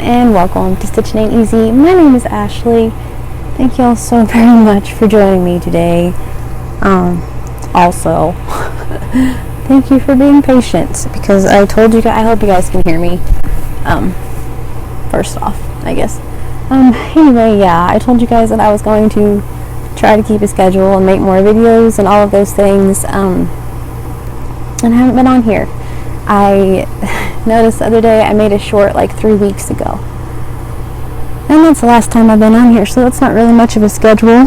everyone, and welcome to Stitching Ain't Easy. My name is Ashley. Thank you all so very much for joining me today. Also, thank you for being patient, because I told you guys, I hope you guys can hear me. First off, I guess. Anyway, yeah, I told you guys that I was going to try to keep a schedule and make more videos and all of those things, and I haven't been on here. I noticed the other day I made a short like 3 weeks ago, and that's the last time I've been on here, so that's not really much of a schedule.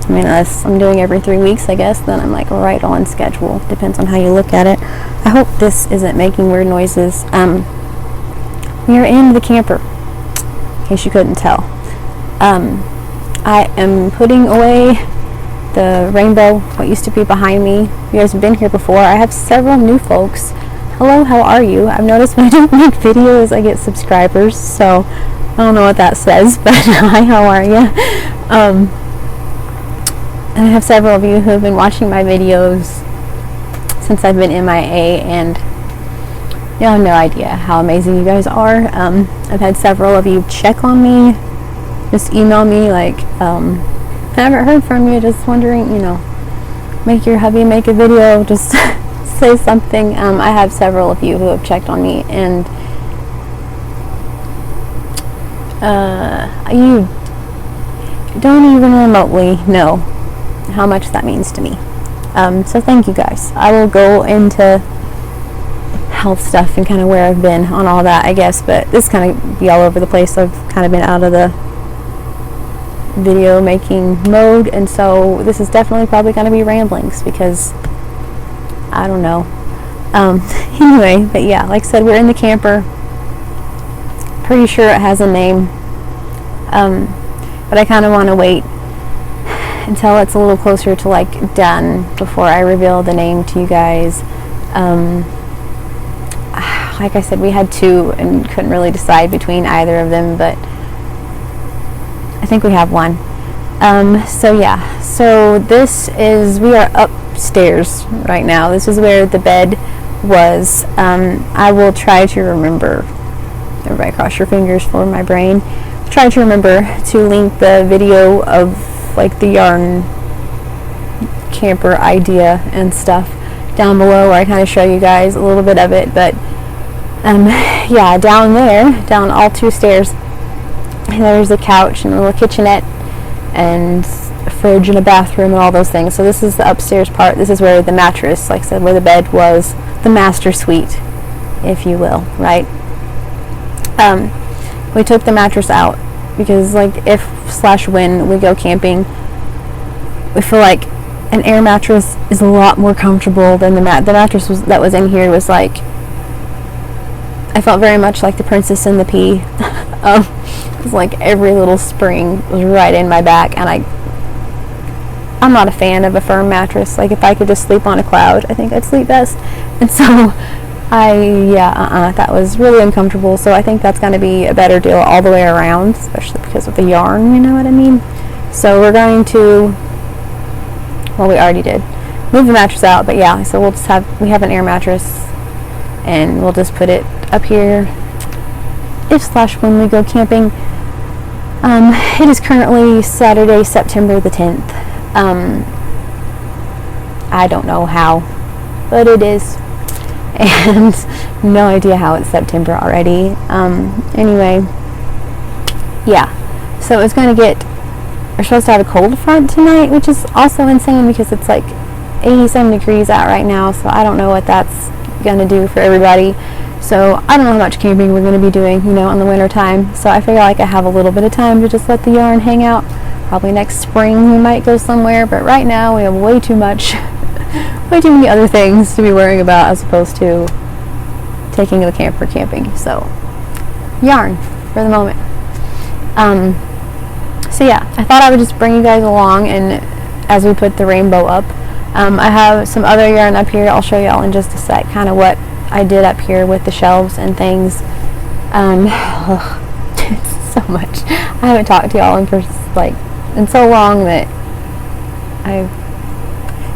I mean, unless I'm doing every 3 weeks, I guess, then I'm like right on schedule. Depends on how you look at it. I hope this isn't making weird noises. We are in the camper, in case you couldn't tell. I am putting away the rainbow, what used to be behind me. You guys have been here before. I have several new folks. Hello, how are you? I've noticed when I don't make videos, I get subscribers, so I don't know what that says, but hi, how are you? And I have several of you who have been watching my videos since I've been MIA, and you have no idea how amazing you guys are. I've had several of you check on me, just email me like, I haven't heard from you, just wondering, you know, make your hubby make a video, just say something. I have several of you who have checked on me, and you don't even remotely know how much that means to me. So thank you guys. I will go into health stuff and kind of where I've been on all that, I guess, but this kind of be all over the place. I've kind of been out of the video making mode, and so this is definitely probably going to be ramblings, because I don't know. Anyway, but yeah, like I said, we're in the camper. Pretty sure it has a name, but I kind of want to wait until it's a little closer to like done before I reveal the name to you guys. Like I said, we had two and couldn't really decide between either of them, but I think we have one. So yeah, so this is, we are upstairs right now. This is where the bed was. I will try to remember, everybody cross your fingers for my brain, try to remember to link the video of like the yarn camper idea and stuff down below, where I kind of show you guys a little bit of it. But yeah, down there, down all two stairs, there's a couch and a little kitchenette and a fridge and a bathroom and all those things. So this is the upstairs part. This is where the mattress, like I said, where the bed was, the master suite, if you will, right? We took the mattress out because, like, if/when we go camping, we feel like an air mattress is a lot more comfortable than the mattress that was in here was like, I felt very much like the Princess and the Pea. It's like every little spring was right in my back, and I'm not a fan of a firm mattress. Like, if I could just sleep on a cloud, I think I'd sleep best. And so that was really uncomfortable. So I think that's going to be a better deal all the way around, especially because of the yarn, you know what I mean? So we're going to, well, we already did move the mattress out, but yeah, so we have an air mattress, and we'll just put it up here if/when we go camping. It is currently Saturday, September the 10th. I don't know how, but it is, and no idea how it's September already. Anyway, yeah, so it's going to we're supposed to have a cold front tonight, which is also insane because it's like 87 degrees out right now, so I don't know what that's going to do for everybody. So I don't know how much camping we're going to be doing, you know, in the winter time. So I figure like I have a little bit of time to just let the yarn hang out. Probably next spring we might go somewhere, but right now we have way too much, way too many other things to be worrying about as opposed to taking the camper camping. So yarn for the moment. So yeah, I thought I would just bring you guys along, and as we put the rainbow up, I have some other yarn up here. I'll show y'all in just a sec kind of what I did up here with the shelves and things. It's so much. I haven't talked to y'all in so long that I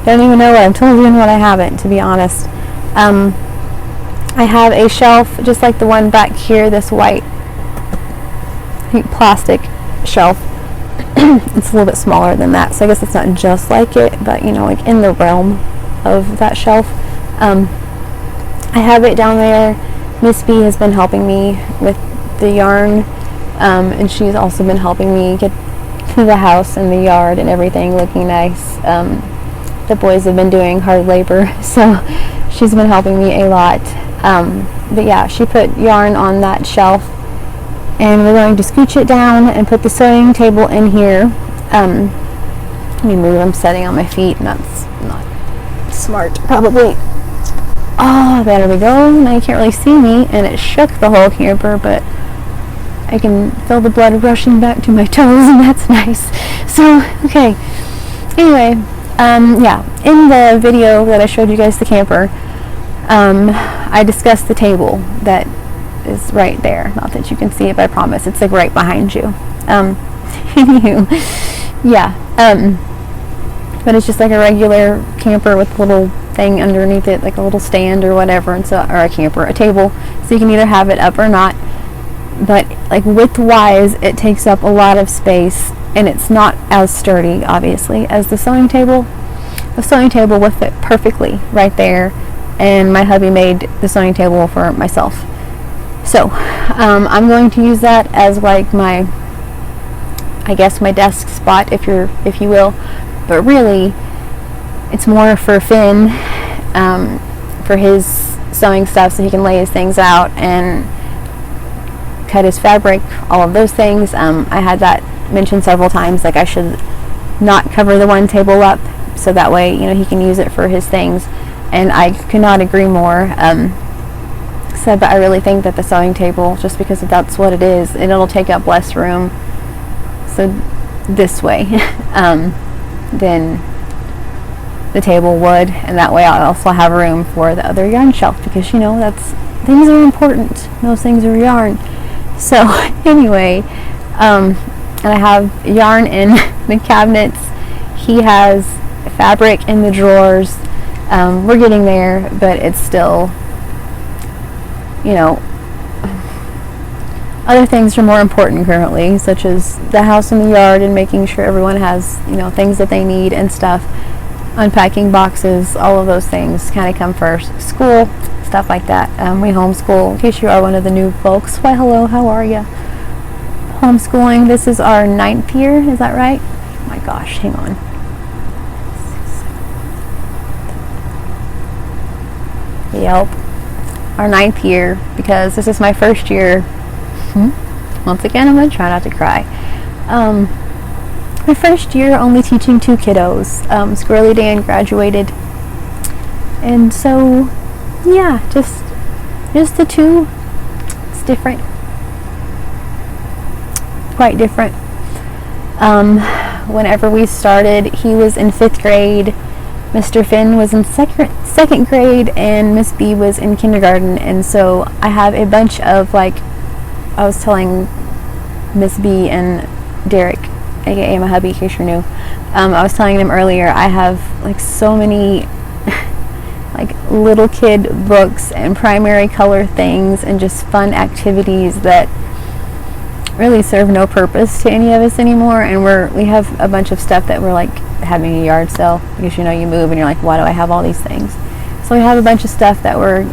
don't even know what I've told you and what I haven't, to be honest. I have a shelf just like the one back here, this white, I think, plastic shelf. It's a little bit smaller than that, so I guess it's not just like it, but you know, like in the realm of that shelf. I have it down there. Miss B has been helping me with the yarn, and she's also been helping me get the house and the yard and everything looking nice. The boys have been doing hard labor, so she's been helping me a lot. But yeah, she put yarn on that shelf, and we're going to scooch it down and put the sewing table in here. Let me move. I'm sitting on my feet, and that's not smart, probably. Oh, there we go. Now you can't really see me, and it shook the whole camper, but I can feel the blood rushing back to my toes, and that's nice. So, okay. Anyway, yeah, in the video that I showed you guys the camper, I discussed the table that is right there. Not that you can see it, but I promise it's like right behind you. Yeah. But it's just like a regular camper with a little thing underneath it, like a little stand or whatever, and so, or a camper, a table, so you can either have it up or not. But like width-wise, it takes up a lot of space, and it's not as sturdy, obviously, as the sewing table. The sewing table will fit perfectly right there, and my hubby made the sewing table for myself. So I'm going to use that as like my, I guess, my desk spot, if you will. But really, it's more for Finn, for his sewing stuff, so he can lay his things out and cut his fabric, all of those things. I had that mentioned several times, like I should not cover the one table up, so that way, you know, he can use it for his things. And I could not agree more. But I really think that the sewing table, just because that's what it is, and it'll take up less room, so this way, than the table would, and that way I'll also have room for the other yarn shelf, because you know, that's, things are important, those things are yarn. So anyway, and I have yarn in the cabinets, he has fabric in the drawers. We're getting there, but it's still, you know, other things are more important currently, such as the house and the yard, and making sure everyone has, you know, things that they need and stuff. Unpacking boxes, all of those things kind of come first. School, stuff like that. We homeschool, in case you are one of the new folks. Why, hello, how are you? Homeschooling, this is our 9th year, is that right? Oh my gosh, hang on. Yep, our 9th year, because this is my first year. Once again, I'm going to try not to cry. My first year only teaching 2 kiddos. Squirrely Dan graduated, and so yeah, just the 2. It's different, quite different. Whenever we started, he was in 5th grade, Mr. Finn was in second grade, and Miss B was in kindergarten. And so I have a bunch of, like, I was telling Miss B and Derek, aka my hubby, in case you're new, I was telling them earlier, I have like so many like little kid books and primary color things and just fun activities that really serve no purpose to any of us anymore. And we have a bunch of stuff that we're like having a yard sale, because you know, you move and you're like, why do I have all these things? So we have a bunch of stuff that we're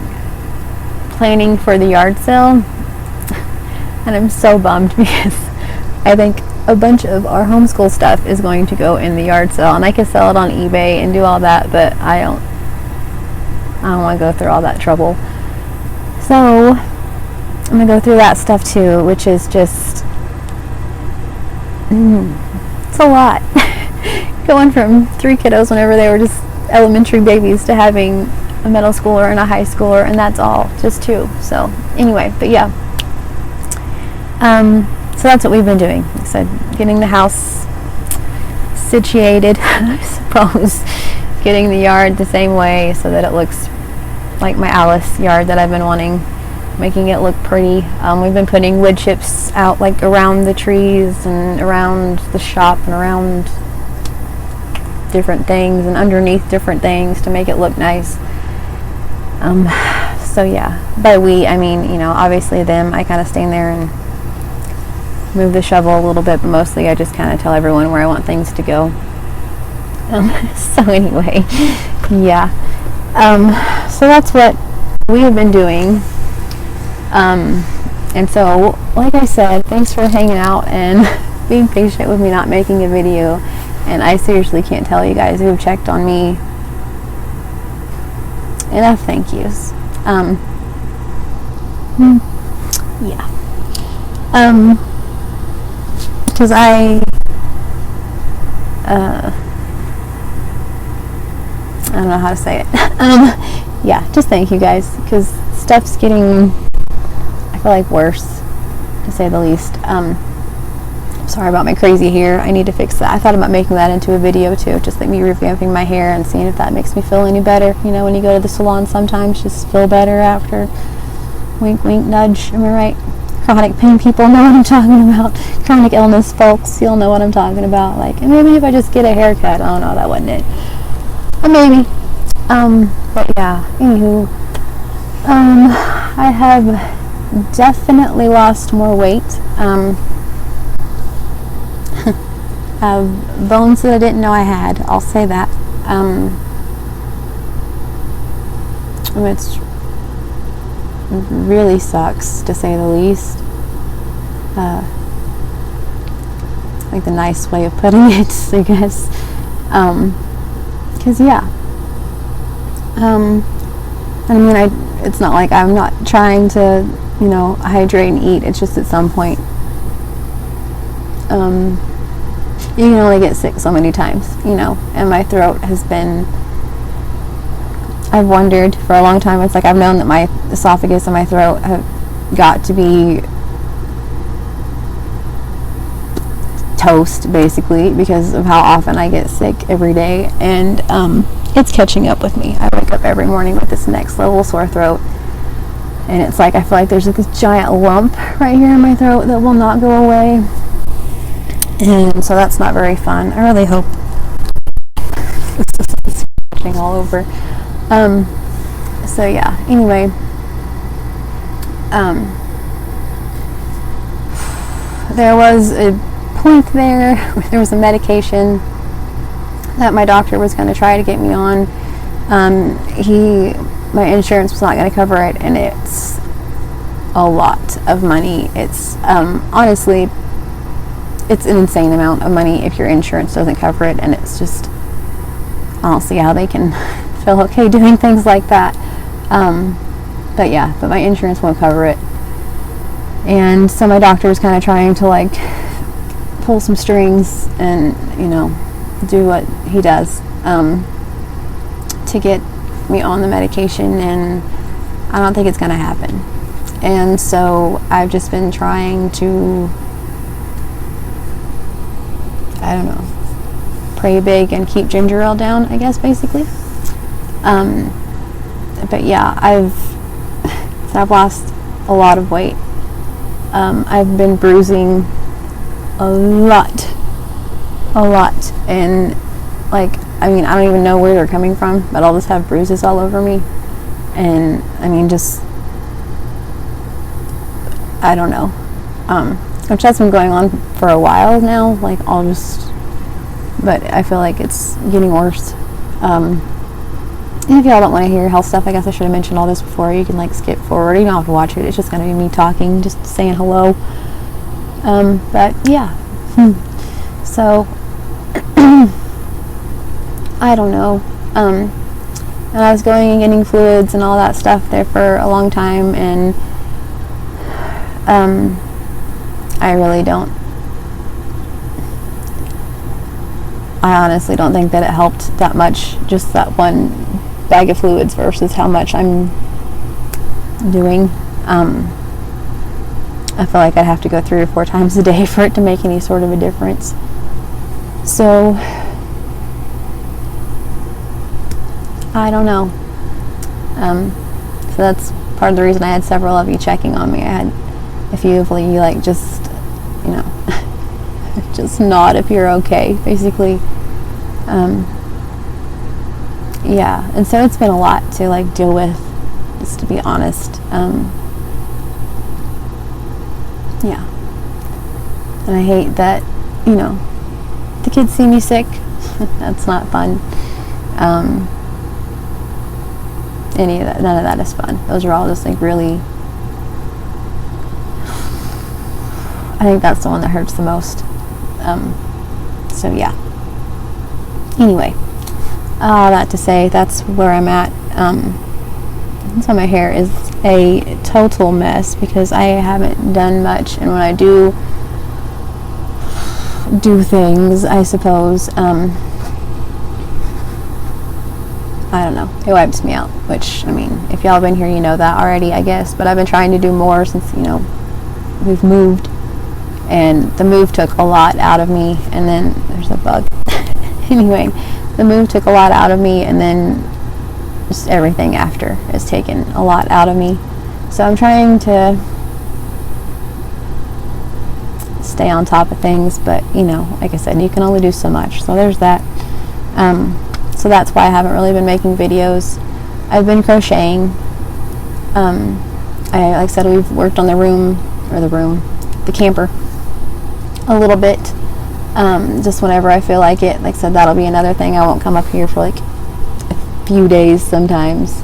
planning for the yard sale, and I'm so bummed because I think a bunch of our homeschool stuff is going to go in the yard sale, and I could sell it on eBay and do all that, but I don't want to go through all that trouble. So I'm gonna go through that stuff too, which is just it's a lot. Going from 3 kiddos whenever they were just elementary babies to having a middle schooler and a high schooler, and that's all just 2. So anyway, but yeah, so that's what we've been doing. Like I said, getting the house situated, I suppose, getting the yard the same way so that it looks like my Alice yard that I've been wanting, making it look pretty. We've been putting wood chips out like around the trees and around the shop and around different things and underneath different things to make it look nice. So yeah, by we I mean, you know, obviously them. I kind of stand there and move the shovel a little bit, but mostly I just kind of tell everyone where I want things to go. So anyway, yeah. So that's what we have been doing. And so, like I said, thanks for hanging out and being patient with me not making a video. And I seriously can't tell you guys who have checked on me enough thank yous. Yeah. Because I don't know how to say it. Yeah, just thank you guys, because stuff's getting, I feel like, worse, to say the least. Sorry about my crazy hair. I need to fix that. I thought about making that into a video too, just like me revamping my hair and seeing if that makes me feel any better. You know, when you go to the salon sometimes, just feel better after. Wink, wink, nudge. Am I right? Chronic pain people know what I'm talking about. Chronic illness folks, you'll know what I'm talking about. Like, and maybe if I just get a haircut. Oh no, that wasn't it. Or maybe. But yeah, anywho. I have definitely lost more weight. Have bones that I didn't know I had. I'll say that. It really sucks, to say the least. Like the nice way of putting it, I guess. 'Cause yeah. I mean, it's not like I'm not trying to, you know, hydrate and eat. It's just at some point, you can only get sick so many times, you know, and my throat has been, I've wondered for a long time. It's like I've known that my esophagus and my throat have got to be toast, basically, because of how often I get sick every day, and it's catching up with me. I wake up every morning with this next level sore throat, and it's like I feel like there's like this giant lump right here in my throat that will not go away, and so that's not very fun. I really hope this is scratching all over. So yeah, anyway, there was a point there where there was a medication that my doctor was going to try to get me on. My insurance was not going to cover it, and it's a lot of money. It's honestly, it's an insane amount of money if your insurance doesn't cover it, and it's just, I don't see how they can feel okay doing things like that. But yeah, but my insurance won't cover it, and so my doctor was kind of trying to like pull some strings and, you know, do what he does to get me on the medication, and I don't think it's going to happen. And so I've just been trying to, I don't know, pray big and keep ginger ale down, I guess, basically. But yeah, I've lost a lot of weight. I've been bruising a lot, and like, I mean, I don't even know where they're coming from, but I'll just have bruises all over me, and I mean, just, I don't know, which has been going on for a while now, like, but I feel like it's getting worse. And if y'all don't want to hear health stuff, I guess I should have mentioned all this before. You can like skip forward. You don't have to watch it. It's just going to be me talking, just saying hello. But yeah. So I don't know. And I was going and getting fluids and all that stuff there for a long time, and I really don't. I honestly don't think that it helped that much, just that one bag of fluids versus how much I'm doing. I feel like I'd have to go 3 or 4 times a day for it to make any sort of a difference. So I don't know. So that's part of the reason I had several of you checking on me. I had a few of you like just, you know, just nod if you're okay, basically. Yeah, and so it's been a lot to like deal with things, to be honest. Yeah. And I hate that, the kids see me sick. That's not fun. Any of that, none of that is fun. Those are all just like really, I think that's the one that hurts the most. So yeah. Anyway, all that to say, that's where I'm at. So my hair is a total mess because I haven't done much, and when I do things, I suppose, I don't know, it wipes me out, which, I mean, if y'all have been here, you know that already, I guess, but I've been trying to do more since, we've moved, and the move took a lot out of me, and then, there's a bug. Anyway, the move took a lot out of me, and then just everything after has taken a lot out of me. So I'm trying to stay on top of things, but like I said, you can only do so much. So there's that. So that's why I haven't really been making videos. I've been crocheting. Like I said, we've worked on the camper a little bit. Just whenever I feel like it. Like I said, that'll be another thing. I won't come up here for like a few days sometimes,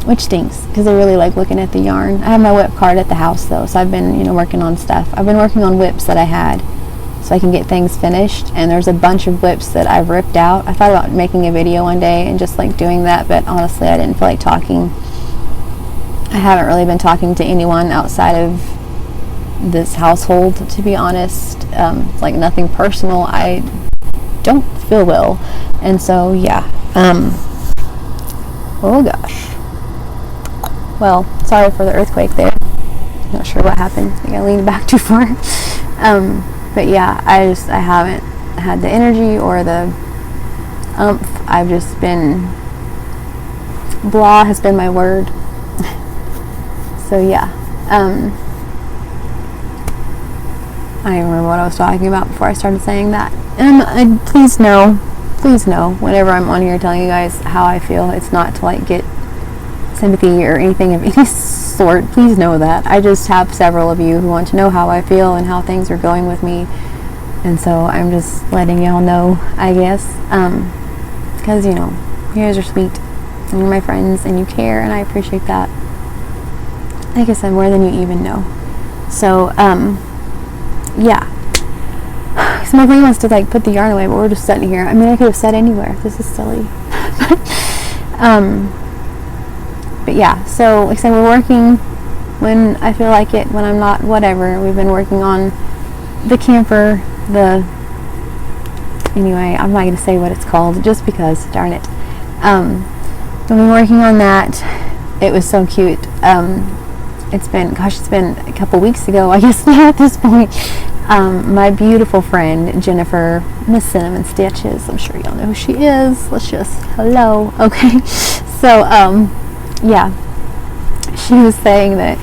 which stinks because I really like looking at the yarn. I have my whip card at the house though, so I've been working on stuff. I've been working on whips that I had so I can get things finished, and there's a bunch of whips that I've ripped out. I thought about making a video one day and just like doing that, but honestly I didn't feel like talking. I haven't really been talking to anyone outside of this household, to be honest. Like nothing personal. I don't feel well, and so yeah. Oh gosh. Well, sorry for the earthquake there. Not sure what happened. I think I leaned back too far. But yeah, I haven't had the energy or the I've just been, blah has been my word. So yeah. I don't remember what I was talking about before I started saying that. And please know, whenever I'm on here telling you guys how I feel, it's not to like get sympathy or anything of any sort. Please know that. I just have several of you who want to know how I feel and how things are going with me. And so I'm just letting y'all know, I guess. Because, you guys are sweet. And you're my friends and you care, and I appreciate that. I guess I'm more than you even know. So, yeah. So my brain wants to like put the yarn away, but we're just sitting here. I mean, I could have sat anywhere. This is silly. But yeah, so like I said, we're working when I feel like it, when I'm not, whatever. We've been working on the camper, anyway, I'm not going to say what it's called just because, darn it. We've been working on that. It was so cute. It's been a couple weeks ago, I guess now at this point. My beautiful friend, Jennifer, Miss Cinnamon Stitches, I'm sure y'all know who she is. Let's just, hello, okay. So, yeah, she was saying that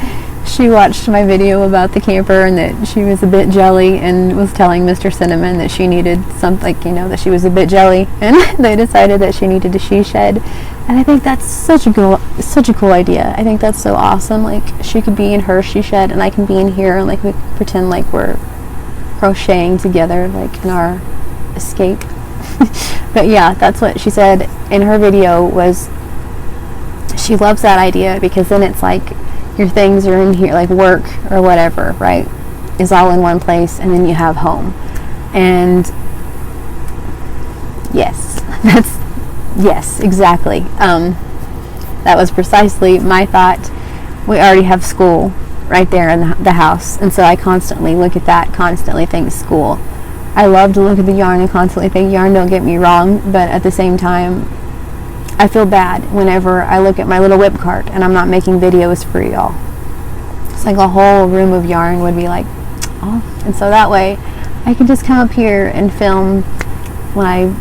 she watched my video about the camper and that she was a bit jelly, and was telling Mr. Cinnamon that she needed something, that she was a bit jelly, and they decided that she needed a she shed. And I think that's such a cool idea. I think that's so awesome. Like, she could be in her she shed and I can be in here, and like we pretend like we're crocheting together, like in our escape. But yeah, that's what she said in her video. Was she loves that idea because then it's like your things are in here, like work or whatever, right, is all in one place, and then you have home. And yes, yes, exactly. That was precisely my thought. We already have school right there in the house, and so I constantly look at that, constantly think school. I love to look at the yarn and constantly think yarn, don't get me wrong, but at the same time I feel bad whenever I look at my little whip cart and I'm not making videos for y'all. It's like a whole room of yarn would be like, oh, and so that way I can just come up here and film when I,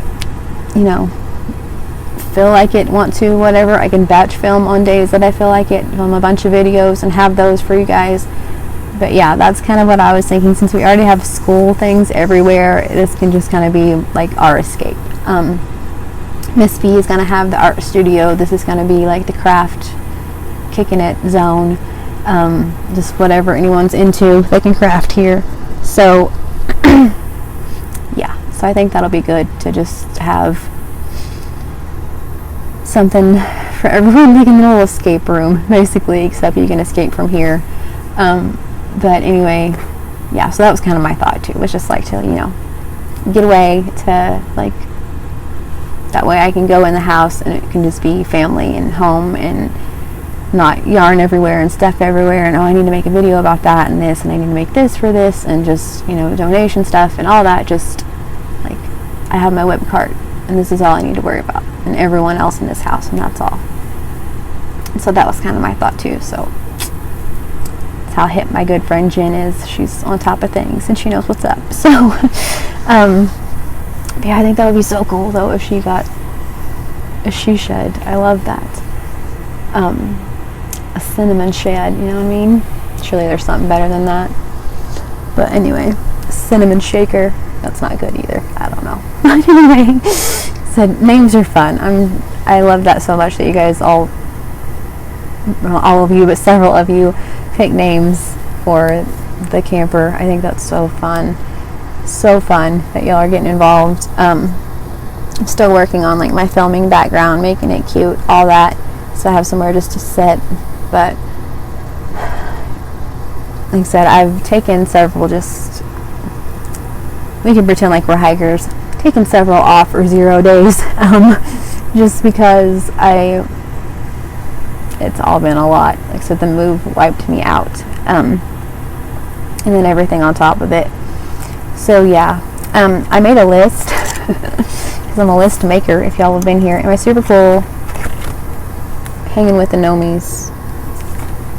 feel like it, want to, whatever. I can batch film on days that I feel like it, film a bunch of videos and have those for you guys. But yeah, that's kind of what I was thinking. Since we already have school things everywhere, this can just kind of be like our escape. Miss B is going to have the art studio. This is going to be like the craft kicking it zone. Just whatever anyone's into, they can craft here. So yeah, so I think that'll be good to just have something for everyone, like a little escape room basically, except you can escape from here. But anyway, yeah, so that was kind of my thought too, was just like to, you know, get away, to like, that way I can go in the house and it can just be family and home and not yarn everywhere and stuff everywhere, and oh, I need to make a video about that and this, and I need to make this for this, and just, you know, donation stuff and all that. Just like, I have my whip cart and this is all I need to worry about, and everyone else in this house, and that's all. So that was kind of my thought too. So that's how hip my good friend Jen is. She's on top of things and she knows what's up. So yeah, I think that would be so cool though if she got a she shed. I love that. A cinnamon shed, you know what I mean? Surely there's something better than that. But anyway, cinnamon shaker, that's not good either. I don't know. Anyway, so names are fun. I love that so much that you guys all of you, but several of you pick names for the camper. I think that's so fun. So fun that y'all are getting involved. I'm still working on like my filming background, making it cute, all that. So I have somewhere just to sit. But like I said, I've taken several, just, we can pretend like we're hikers, taken several off for 0 days, just because it's all been a lot. Like I said, the move wiped me out, and then everything on top of it. So yeah, I made a list because I'm a list maker, if y'all have been here, in my super cool Hanging with the Nomies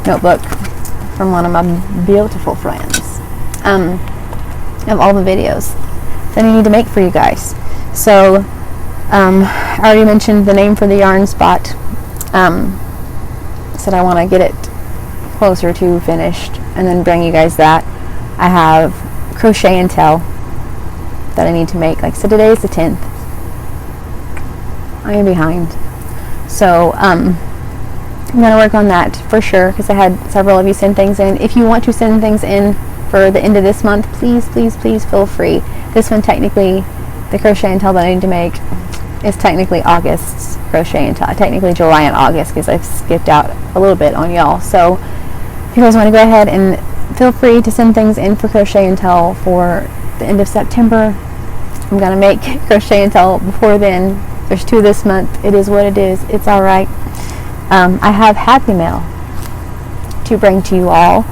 notebook from one of my beautiful friends, of all the videos that I need to make for you guys. So I already mentioned the name for the yarn spot. Said I want to get it closer to finished and then bring you guys that. I have Crochet and Tell that I need to make. Like, so today is the 10th. I am behind. So I'm going to work on that for sure, because I had several of you send things in. If you want to send things in for the end of this month, please, please, please feel free. This one, technically, the Crochet and Tell that I need to make is technically August's Crochet and Tell. Technically July and August, because I've skipped out a little bit on y'all. So if you guys want to go ahead and feel free to send things in for Crochet and Tell for the end of September. I'm going to make Crochet and Tell before then. There's 2 this month. It is what it is. It's alright. I have Happy Mail to bring to you all.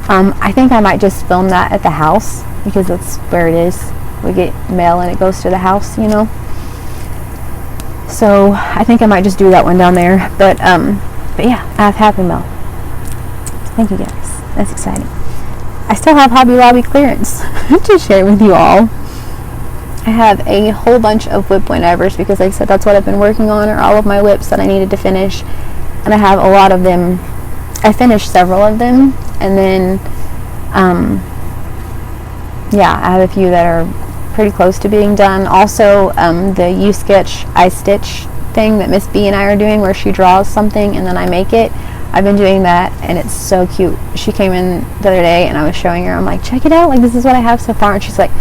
I think I might just film that at the house, because that's where it is. We get mail and it goes to the house, you know. So I think I might just do that one down there. But yeah, I have Happy Mail. Thank you guys. That's exciting. I still have Hobby Lobby clearance to share with you all. I have a whole bunch of whip whenevers, because like I said, that's what I've been working on, are all of my whips that I needed to finish. And I have a lot of them. I finished several of them, and then yeah, I have a few that are pretty close to being done. Also, the You Sketch, I Stitch thing that Miss B and I are doing, where she draws something and then I make it. I've been doing that, and it's so cute. She came in the other day and I was showing her, I'm like, check it out, like, this is what I have so far. And she's like,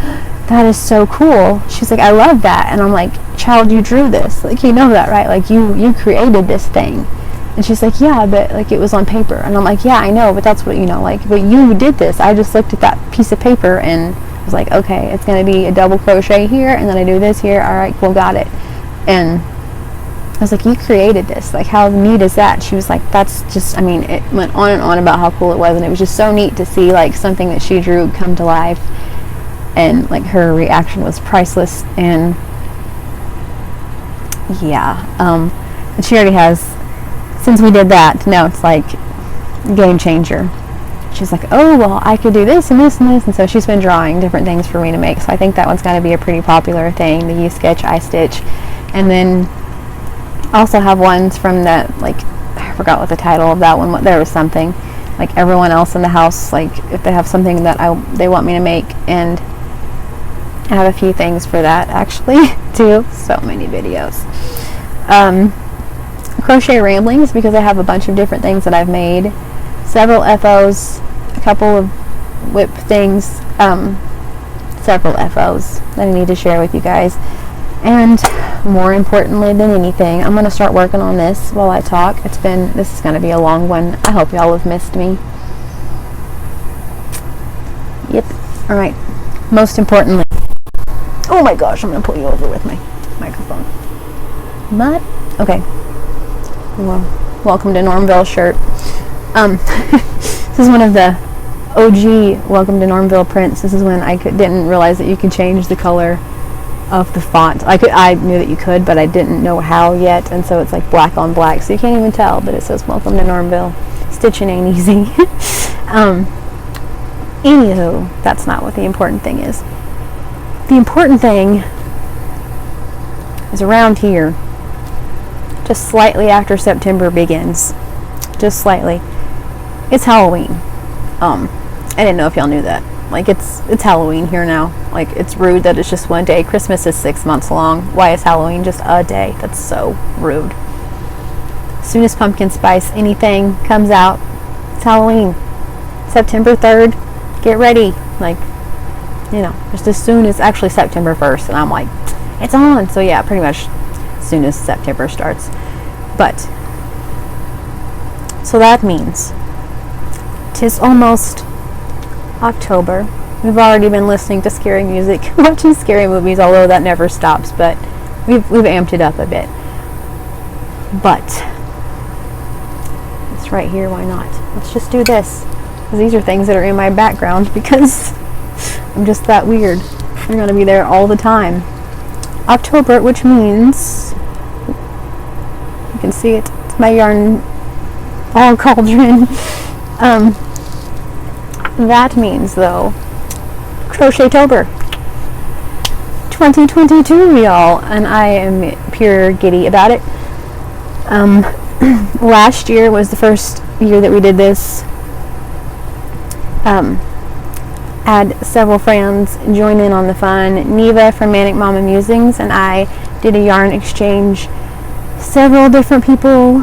that is so cool. She's like, I love that. And I'm like, child, you drew this, like, you know that, right? Like, you created this thing. And she's like, yeah, but like, it was on paper. And I'm like, yeah, I know, but that's what, you know, like, but you did this. I just looked at that piece of paper and was like, okay, it's going to be a double crochet here, and then I do this here. All right, cool, got it. And I was like, you created this. Like, how neat is that? She was like, that's just, I mean, it went on and on about how cool it was, and it was just so neat to see, like, something that she drew come to life. And, like, her reaction was priceless. And, yeah. And she already has, since we did that, now it's, like, game changer. She's like, oh, well, I could do this and this and this. And so she's been drawing different things for me to make. So I think that one's going to be a pretty popular thing, the You Sketch, I Stitch. And then also have ones from that, like, I forgot what the title of that one was. There was something, like, everyone else in the house, like, if they have something that they want me to make. And I have a few things for that, actually, too. So many videos. Crochet Ramblings, because I have a bunch of different things that I've made. Several FOs, a couple of whip things, several FOs that I need to share with you guys. And more importantly than anything, I'm going to start working on this while I talk. This is going to be a long one. I hope y'all have missed me. Yep. Alright. Most importantly, oh my gosh, I'm going to pull you over with my microphone. But, okay. Well, welcome to Normville shirt. This is one of the OG Welcome to Normville prints. This is when I didn't realize that you could change the color of the font. I knew that you could, but I didn't know how yet, and so it's like black on black, so you can't even tell, but it says Welcome to Normville. Stitching ain't easy. Anywho, that's not what the important thing is. The important thing is around here, just slightly after September begins, just slightly, it's Halloween. I didn't know if y'all knew that. Like, it's Halloween here now. Like, it's rude that it's just one day. Christmas is 6 months long. Why is Halloween just a day? That's so rude. As soon as pumpkin spice anything comes out, it's Halloween. September 3rd, get ready. Like, you know, just as soon as, actually September 1st, and I'm like, it's on. So yeah, pretty much as soon as September starts. But, so that means 'tis almost October. We've already been listening to scary music, watching scary movies, although that never stops, but we've amped it up a bit. But it's right here, why not? Let's just do this. Because these are things that are in my background because I'm just that weird. They're going to be there all the time. October, which means, you can see it, it's my yarn ball cauldron. That means, though, Crochettober 2022, y'all, and I am pure giddy about it. Last year was the first year that we did this. Had several friends join in on the fun. Neva from Manic Mama Musings and I did a yarn exchange. Several different people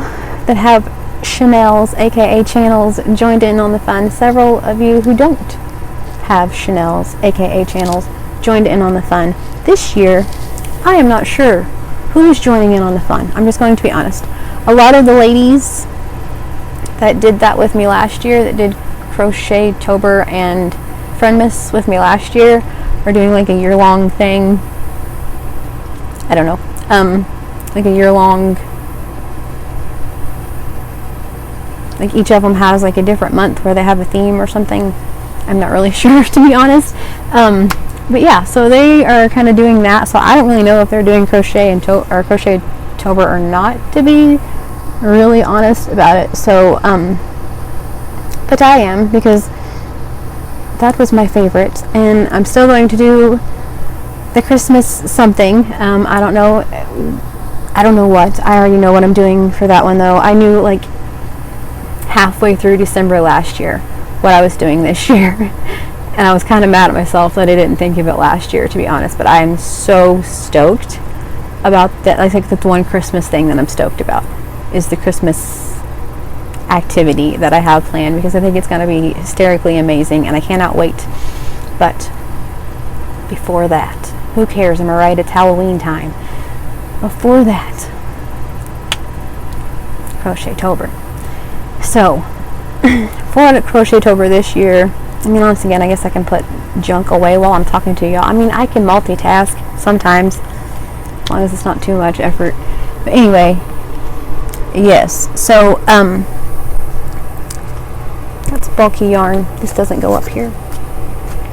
that have Chanel's, aka channels, joined in on the fun. Several of you who don't have Chanel's, aka channels, joined in on the fun. This year, I am not sure who is joining in on the fun. I'm just going to be honest. A lot of the ladies that did that with me last year, that did Crochettober and Friendmas with me last year, are doing like a year-long thing. I don't know. Like a year-long, like each of them has like a different month where they have a theme or something. I'm not really sure, to be honest. But yeah, so they are kind of doing that. So I don't really know if they're doing Crochettober or not, to be really honest about it. So, but I am, because that was my favorite, and I'm still going to do the Christmas something. I don't know what. I already know what I'm doing for that one, though. I knew like halfway through December last year what I was doing this year, and I was kind of mad at myself that I didn't think of it last year, to be honest. But I am so stoked about that. I think that's the one Christmas thing that I'm stoked about, is the Christmas activity that I have planned, because I think it's going to be hysterically amazing and I cannot wait. But before that, who cares? Am I right? It's Halloween time. Before that, Crochettober. So for Crochettober this year, I mean, once again, I guess I can put junk away while I'm talking to y'all. I mean, I can multitask sometimes, as long as it's not too much effort. But anyway, yes, so that's bulky yarn. This doesn't go up here.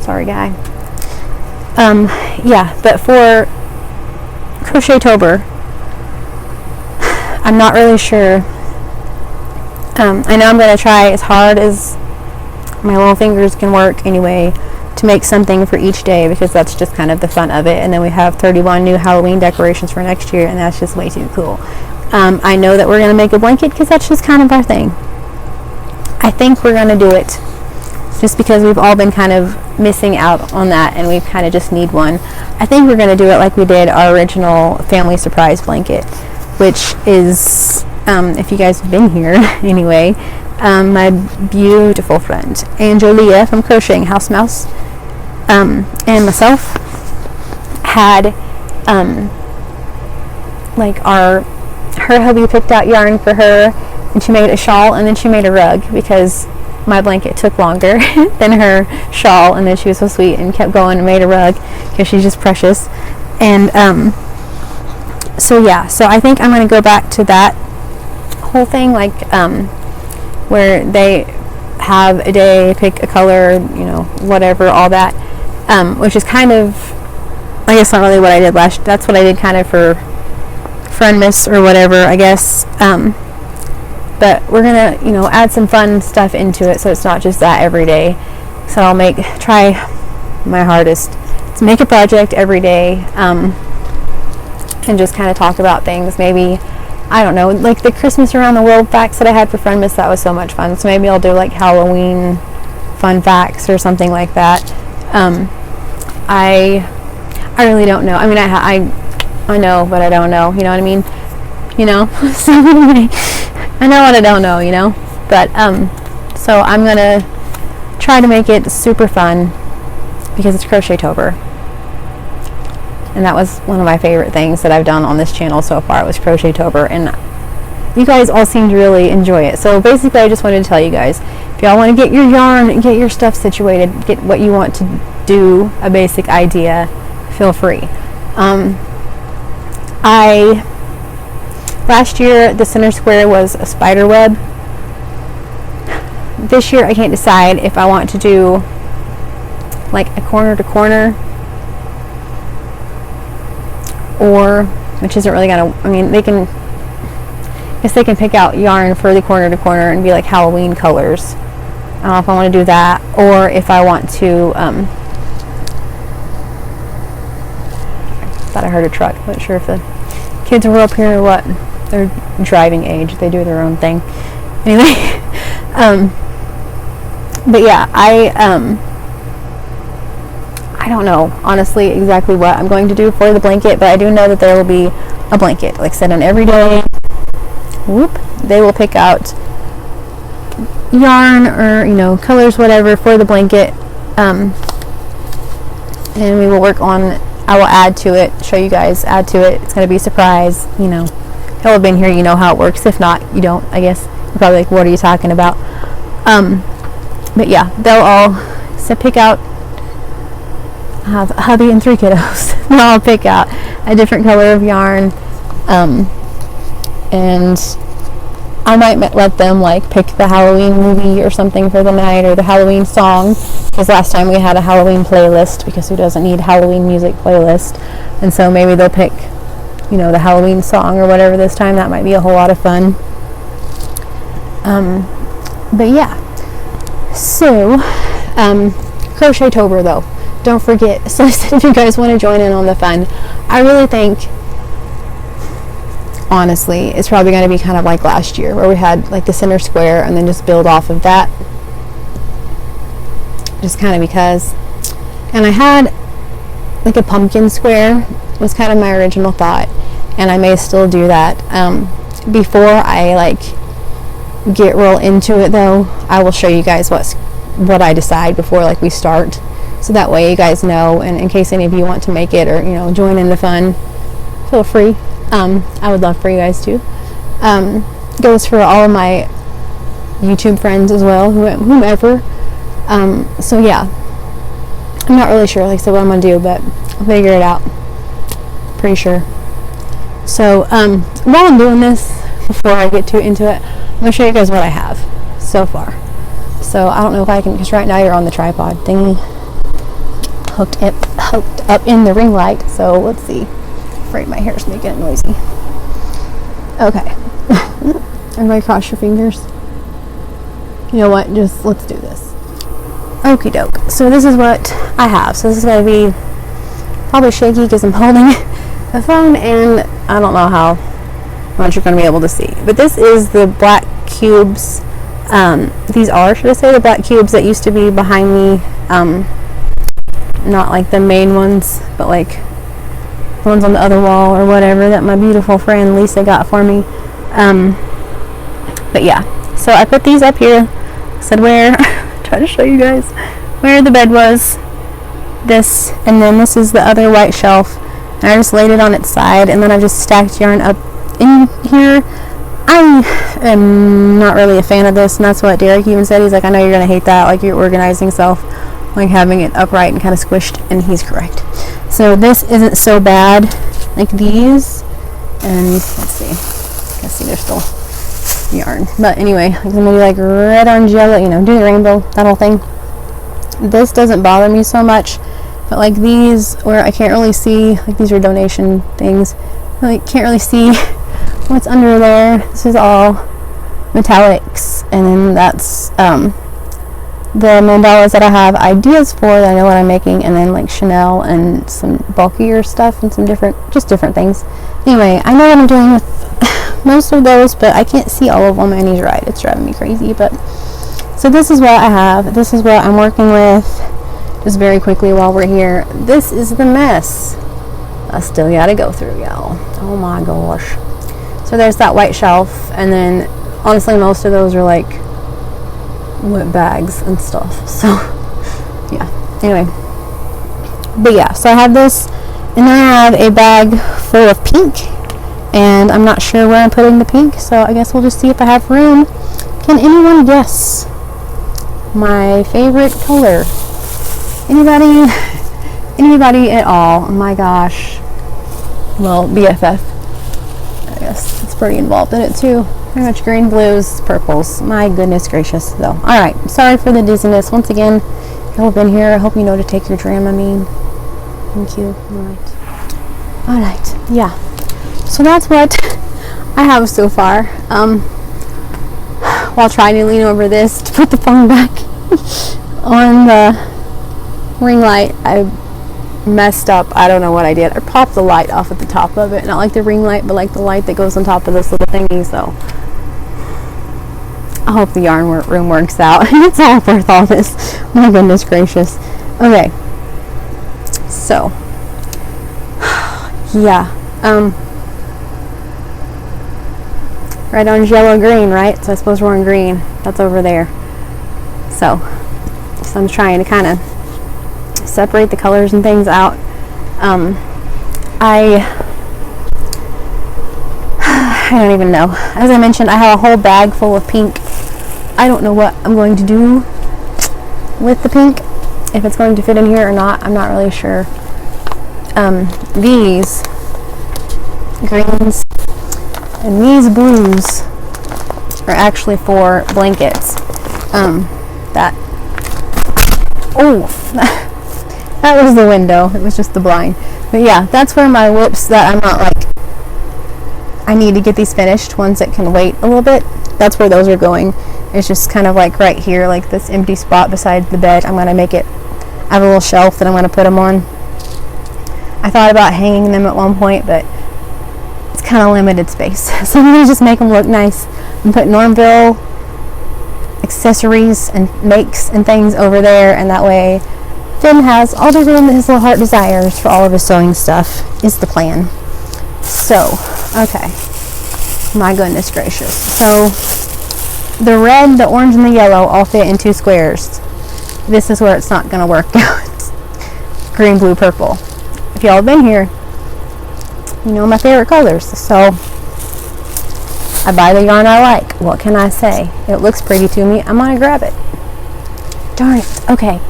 Sorry, guy. Yeah, but for Crochettober, I'm not really sure. I know I'm going to try as hard as my little fingers can work anyway to make something for each day, because that's just kind of the fun of it. And then we have 31 new Halloween decorations for next year, and that's just way too cool. I know that we're going to make a blanket because that's just kind of our thing. I think we're going to do it just because we've all been kind of missing out on that, and we kind of just need one. I think we're going to do it like we did our original family surprise blanket. which is, if you guys have been here anyway, my beautiful friend Angelia from Crocheting House Mouse, and myself had like her hubby picked out yarn for her, and she made a shawl, and then she made a rug because my blanket took longer than her shawl, and then she was so sweet and kept going and made a rug because she's just precious. And so yeah, so I think I'm going to go back to that whole thing, like where they have a day, pick a color, you know, whatever, all that, which is kind of, I guess not really what I did that's what I did kind of for Friendmas or whatever, I guess. But we're gonna, you know, add some fun stuff into it, so it's not just that every day. So I'll try my hardest to make a project every day, and just kind of talk about things. Maybe, I don't know, like the Christmas Around the World facts that I had for Friendmas, that was so much fun. So maybe I'll do like Halloween fun facts or something like that. I really don't know. I mean, I know, but I don't know. You know what I mean? You know? So anyway, I know what I don't know, you know? But, so I'm gonna try to make it super fun because it's Crochettober. And that was one of my favorite things that I've done on this channel so far, was Crochettober, and you guys all seem to really enjoy it. So basically I just wanted to tell you guys, if y'all want to get your yarn and get your stuff situated, get what you want to do, a basic idea, feel free. Last year the center square was a spider web. This year I can't decide if I want to do like a corner to corner, or, which isn't really gonna, I mean, I guess they can pick out yarn for the corner to corner and be like Halloween colors. I don't know if I want to do that, or if I want to, thought I heard a truck. I'm not sure if the kids were up here or what. They're driving age. They do their own thing. Anyway, but yeah, I don't know, honestly, exactly what I'm going to do for the blanket, but I do know that there will be a blanket. Like I said, on every day, they will pick out yarn or, you know, colors, whatever, for the blanket, and we will work on, I will add to it, show you guys, add to it. It's going to be a surprise, you know. Y'all have been here, you know how it works. If not, you don't, I guess. You're probably like, what are you talking about? But yeah, they'll all pick out, I have a hubby and 3 kiddos. They'll all pick out a different color of yarn, and I might let them like pick the Halloween movie or something for the night, or the Halloween song, because last time we had a Halloween playlist, because who doesn't need Halloween music playlist? And so maybe they'll pick, you know, the Halloween song or whatever this time. That might be a whole lot of fun. But yeah, so Crochettober though, don't forget, so if you guys want to join in on the fun, I really think, honestly, it's probably going to be kind of like last year, where we had like the center square and then just build off of that, just kind of because. And I had like a pumpkin square was kind of my original thought, and I may still do that. Before I like get real into it though, I will show you guys what I decide before like we start, so that way you guys know, and in case any of you want to make it or, you know, join in the fun, feel free. I would love for you guys to. Goes for all of my YouTube friends as well, whomever. So yeah, I'm not really sure, like I said, what I'm gonna do, but I'll figure it out. Pretty sure. So while I'm doing this, before I get too into it, I'm gonna show you guys what I have so far. So I don't know if I can, because right now you're on the tripod thingy, hooked up in the ring light. So let's see. Afraid my hair's making it noisy. Okay. Everybody cross your fingers. You know what? Just let's do this. Okie doke. So this is what I have. So this is going to be probably shaky because I'm holding the phone, and I don't know how much you're going to be able to see. But this is the black cubes. These are, should I say, the black cubes that used to be behind me. Not like the main ones, but like the ones on the other wall or whatever that my beautiful friend Lisa got for me. But yeah, so I put these up here. I said where, try to show you guys where the bed was. This, and then this is the other white shelf, and I just laid it on its side, and then I just stacked yarn up in here. I am not really a fan of this, and that's what Derek even said. He's like, I know you're gonna hate that, like your organizing self, like having it upright and kind of squished, and he's correct. So this isn't so bad, like these, and let's see, you can see there's still yarn, but anyway, like maybe like red, orange, yellow, you know, do the rainbow, that whole thing. This doesn't bother me so much, but like these where I can't really see, like these are donation things, I can't really see what's under there. This is all metallics, and then that's the mandalas that I have ideas for that I know what I'm making, and then like Chanel and some bulkier stuff and some different things. Anyway, I know what I'm doing with most of those, but I can't see all of them, and he's right, it's driving me crazy. But so this is what I have, this is what I'm working with. Just very quickly while we're here, this is the mess I still gotta go through, y'all. Oh my gosh. So there's that white shelf, and then honestly most of those are like wet bags and stuff, so yeah, anyway. But yeah, so I have this, and then I have a bag full of pink, and I'm not sure where I'm putting the pink, so I guess we'll just see if I have room. Can anyone guess my favorite color? Anybody? Anybody at all? Oh my gosh. Well, BFF, I guess it's pretty involved in it too. Pretty much green, blues, purples. My goodness gracious, though. Alright, sorry for the dizziness. Once again, if you've been here, I hope you know to take your Dramamine. Thank you. Alright, yeah. So that's what I have so far. While trying to lean over this to put the phone back on the ring light, I messed up. I don't know what I did. I popped the light off at the top of it. Not like the ring light, but like the light that goes on top of this little thingy, so I hope the yarn room works out. It's all worth all this. My goodness gracious. Okay. So, yeah. Red, orange, yellow, green, right? So I suppose we're in green. That's over there. So I'm trying to kind of separate the colors and things out. I don't even know. As I mentioned, I have a whole bag full of pink. I don't know what I'm going to do with the pink, if it's going to fit in here or not. I'm not really sure. These greens and these blues are actually for blankets. That was the window. It was just the blind. But yeah, that's where my whoops that I'm not like, I need to get these finished, ones that can wait a little bit. That's where those are going. It's just kind of like right here, like this empty spot beside the bed. I'm going to make it, I have a little shelf that I'm going to put them on. I thought about hanging them at one point, but it's kind of limited space. So I'm going to just make them look nice and put Normville accessories and makes and things over there, and that way Finn has all the room that his little heart desires for all of his sewing stuff, is the plan. So, okay. My goodness gracious. So, the red, the orange, and the yellow all fit in 2 squares. This is where it's not going to work out. Green, blue, purple. If y'all have been here, you know my favorite colors. So, I buy the yarn I like. What can I say? It looks pretty to me. I'm going to grab it. Darn it. Okay.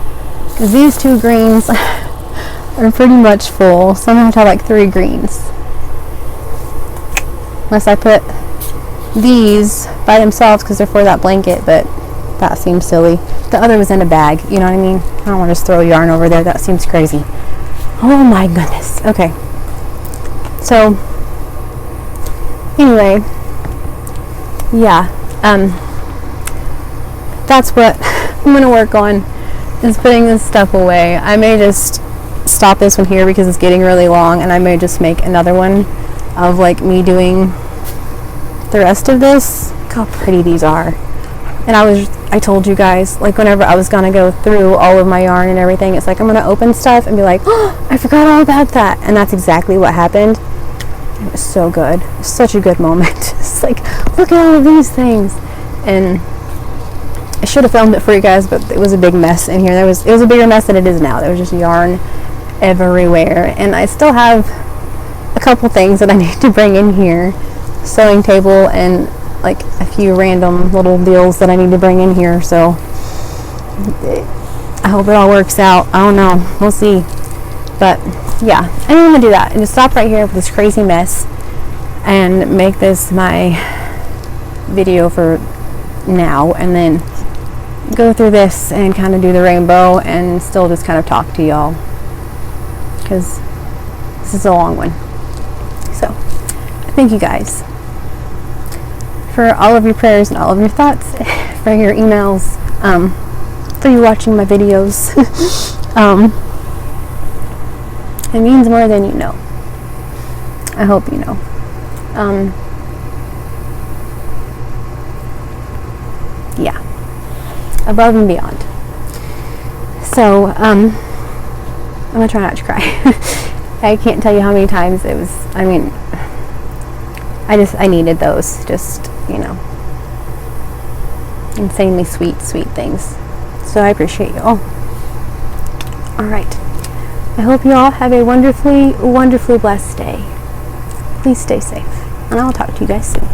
Because these 2 greens are pretty much full. So I'm going to have like 3 greens. Unless I put these by themselves because they're for that blanket, but that seems silly. The other was in a bag, you know what I mean? I don't want to just throw yarn over there. That seems crazy. Oh my goodness. Okay. So, anyway, yeah, that's what I'm going to work on, is putting this stuff away. I may just stop this one here because it's getting really long, and I may just make another one of like me doing the rest of this. Look how pretty these are. And I told you guys, like, whenever I was gonna go through all of my yarn and everything, it's like I'm gonna open stuff and be like, oh, I forgot all about that. And that's exactly what happened. It was so good. It was such a good moment. It's like, look at all of these things. And I should have filmed it for you guys, but it was a big mess in here. It was a bigger mess than it is now. There was just yarn everywhere. And I still have a couple things that I need to bring in here. Sewing table and like a few random little deals that I need to bring in here. So I hope it all works out. I don't know. We'll see. But yeah, I'm going to do that and just stop right here with this crazy mess and make this my video for now, and then go through this and kind of do the rainbow and still just kind of talk to y'all, because this is a long one. So thank you guys for all of your prayers and all of your thoughts, for your emails, for you watching my videos. It means more than you know. I hope you know. Yeah, above and beyond. So I'm gonna try not to cry. I can't tell you how many times it was, I mean, I needed those, just, you know, insanely sweet things. So I appreciate you all. Alright, I hope you all have a wonderfully blessed day. Please stay safe, and I'll talk to you guys soon.